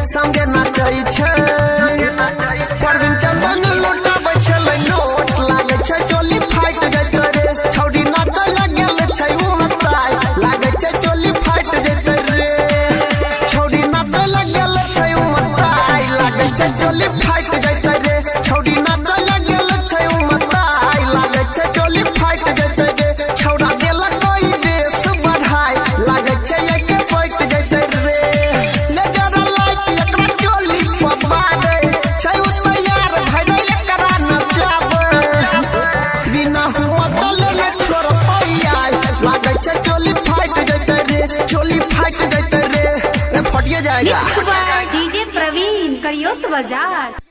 संगे नाचै छै परवीन चंदन लुटाबै छलै नोट लागे छै चोली फाइट जैते रे छौड़ी नाचै लगल छै उमताई लागे छै चोली फाइट जैते रे छौड़ी नाचै लगल छै उमताई लागे छै चोली फाइट जैते रे छौड़ी नाचै लगल छै उमताई लागे छै चोली फाइट जैते रे छौड़ा देलक कोई देश बढ़ाई लागे छै एके फाइट जैते रे चोली फाइट जैते रे फटिए जाएगा। डीजे प्रवीण करियोत बाजार।